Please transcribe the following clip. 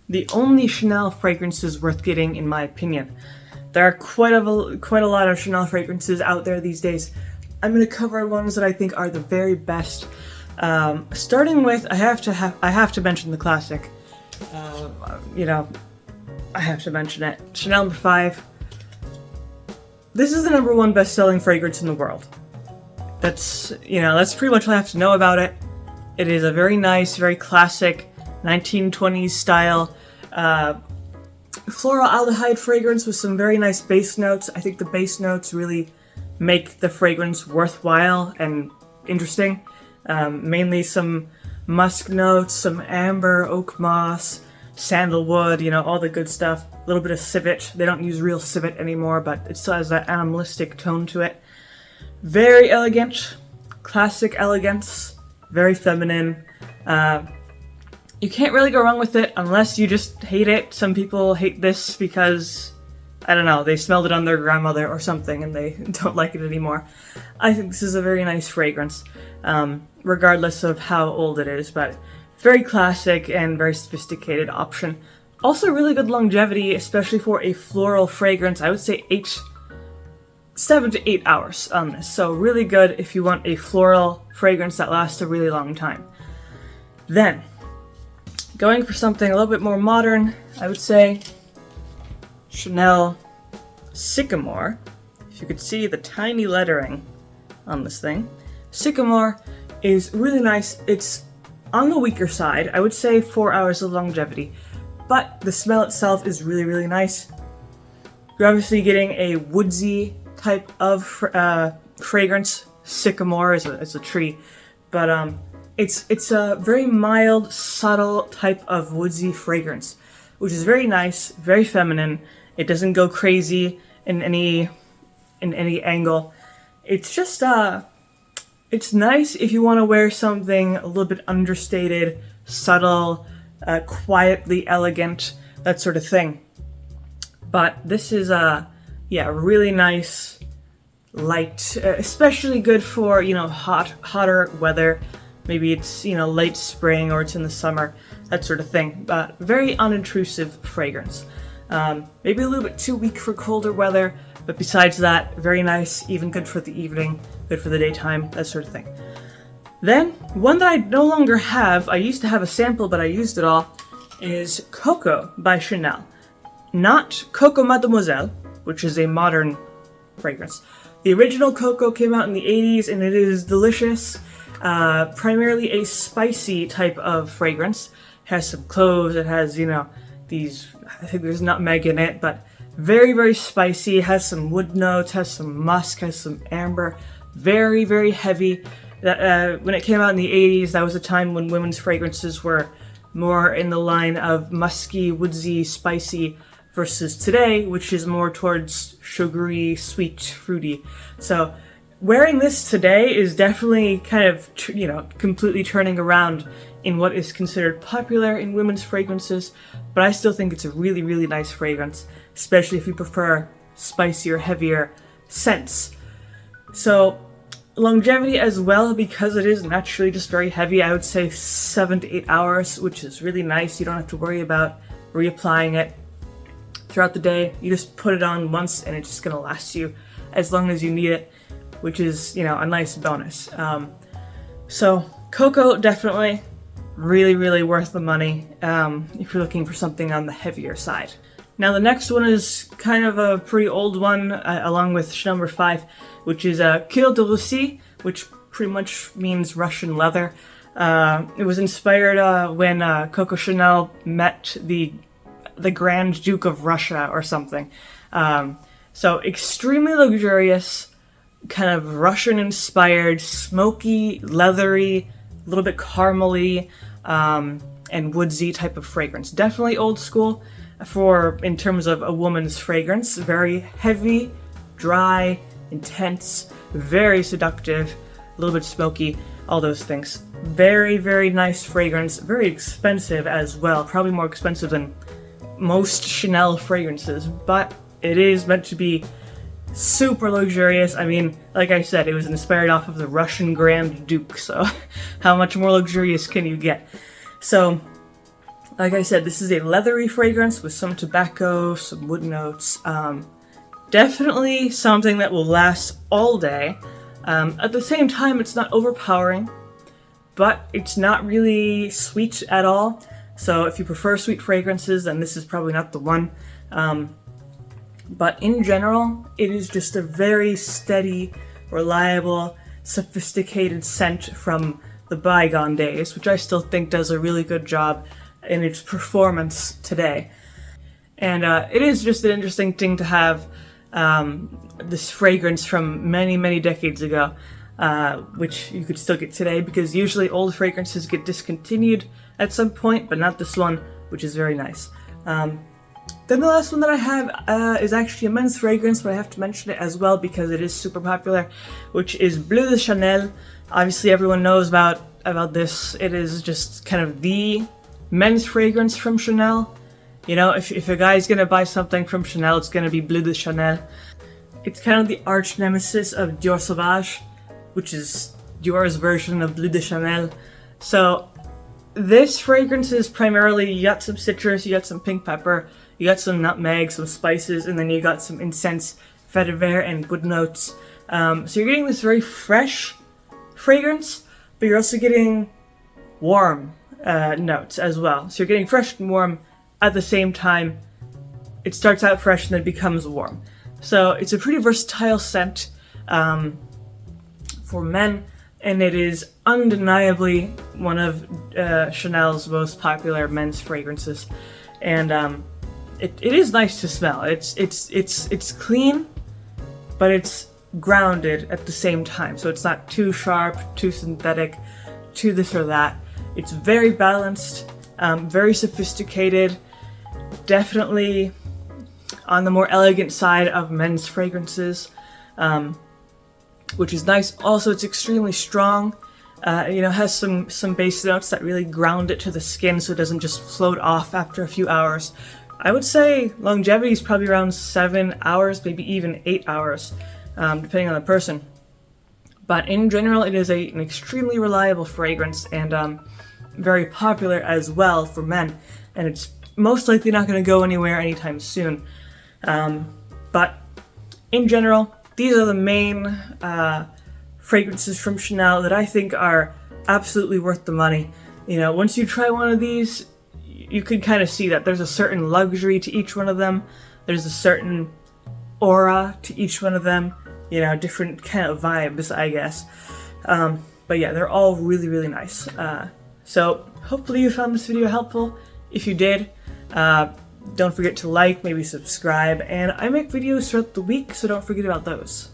the only Chanel fragrances worth getting, in my opinion. There are quite a lot of Chanel fragrances out there these days. I'm going to cover ones that I think are the very best. Starting with, I have to mention the classic. I have to mention it. Chanel No. 5. This is the #1 best-selling fragrance in the world. That's pretty much all I have to know about it. It is a very nice, very classic 1920s style floral aldehyde fragrance with some very nice base notes. I think the base notes really make the fragrance worthwhile and interesting. Mainly some musk notes, some amber, oak moss, sandalwood, all the good stuff. A little bit of civet. They don't use real civet anymore, but it still has that animalistic tone to it. Very elegant, classic elegance, very feminine. You can't really go wrong with it unless you just hate it. Some people hate this because, I don't know, they smelled it on their grandmother or something and they don't like it anymore. I think this is a very nice fragrance, regardless of how old it is, but very classic and very sophisticated option. Also really good longevity, especially for a floral fragrance. I would say 7 to 8 hours on this. So really good if you want a floral fragrance that lasts a really long time. Then, going for something a little bit more modern, I would say Chanel Sycamore. If you could see the tiny lettering on this thing. Sycamore is really nice. It's on the weaker side. I would say 4 hours of longevity, but the smell itself is really, really nice. You're obviously getting a woodsy type of fragrance. Sycamore is a tree, but it's a very mild, subtle type of woodsy fragrance, which is very nice, very feminine. It doesn't go crazy in any angle. It's just it's nice if you want to wear something a little bit understated, subtle, quietly elegant, that sort of thing. But this is really nice, light, especially good for hotter weather. Maybe it's late spring or it's in the summer, that sort of thing. But very unintrusive fragrance. Maybe a little bit too weak for colder weather, but besides that, very nice, even good for the evening, good for the daytime, that sort of thing. Then, one that I no longer have, I used to have a sample, but I used it all, is Coco by Chanel. Not Coco Mademoiselle, which is a modern fragrance. The original Coco came out in the 80s, and it is delicious. Primarily a spicy type of fragrance. It has some cloves, it has, these, I think there's nutmeg in it, but very, very spicy. It has some wood notes, has some musk, has some amber. Very, very heavy. When it came out in the 80s, that was a time when women's fragrances were more in the line of musky, woodsy, spicy, versus today, which is more towards sugary, sweet, fruity. So wearing this today is definitely kind of, completely turning around in what is considered popular in women's fragrances, but I still think it's a really, really nice fragrance, especially if you prefer spicier, heavier scents. So longevity as well, because it is naturally just very heavy, I would say 7 to 8 hours, which is really nice. You don't have to worry about reapplying it throughout the day. You just put it on once and it's just going to last you as long as you need it, which is, a nice bonus. So Coco, definitely really, really worth the money if you're looking for something on the heavier side. Now the next one is kind of a pretty old one, along with Chanel No. 5, which is Cuir de Russie, which pretty much means Russian leather. It was inspired when Coco Chanel met the Grand Duke of Russia or something. So extremely luxurious, kind of Russian-inspired, smoky, leathery, a little bit caramely, and woodsy type of fragrance. Definitely old school in terms of a woman's fragrance. Very heavy, dry, intense, very seductive, a little bit smoky, all those things. Very, very nice fragrance. Very expensive as well. Probably more expensive than most Chanel fragrances, but it is meant to be super luxurious. I mean, like I said, it was inspired off of the Russian Grand Duke, so how much more luxurious can you get? So Like I said, this is a leathery fragrance with some tobacco, some wood notes. Definitely something that will last all day. At the same time, it's not overpowering, but it's not really sweet at all. So if you prefer sweet fragrances, then this is probably not the one. But in general, it is just a very steady, reliable, sophisticated scent from the bygone days, which I still think does a really good job in its performance today. And it is just an interesting thing to have this fragrance from many, many decades ago, which you could still get today, because usually old fragrances get discontinued at some point, but not this one, which is very nice. Then the last one that I have is actually a men's fragrance, but I have to mention it as well because it is super popular, which is Bleu de Chanel. Obviously everyone knows about this. It is just kind of the men's fragrance from Chanel. You know, if a guy's gonna buy something from Chanel, it's gonna be Bleu de Chanel. It's kind of the arch nemesis of Dior Sauvage, which is Dior's version of Bleu de Chanel. So this fragrance is primarily, you got some citrus, you got some pink pepper, you got some nutmeg, some spices, and then you got some incense, vetiver, and wood notes. So you're getting this very fresh fragrance, but you're also getting warm notes as well. So you're getting fresh and warm at the same time. It starts out fresh and then becomes warm. So it's a pretty versatile scent for men, and it is undeniably one of Chanel's most popular men's fragrances. And it is nice to smell. It's clean, but it's grounded at the same time. So it's not too sharp, too synthetic, too this or that. It's very balanced, very sophisticated, definitely on the more elegant side of men's fragrances, which is nice. Also, it's extremely strong. You know, has some base notes that really ground it to the skin so it doesn't just float off after a few hours. I would say longevity is probably around 7 hours, maybe even 8 hours, depending on the person. But in general, it is an extremely reliable fragrance and very popular as well for men. And it's most likely not going to go anywhere anytime soon. But in general, these are the main fragrances from Chanel that I think are absolutely worth the money. You know, once you try one of these, you can kind of see that there's a certain luxury to each one of them. There's a certain aura to each one of them. You know, different kind of vibes, I guess. But yeah, they're all really, really nice. So hopefully you found this video helpful. If you did, don't forget to like, maybe subscribe, and I make videos throughout the week, so don't forget about those.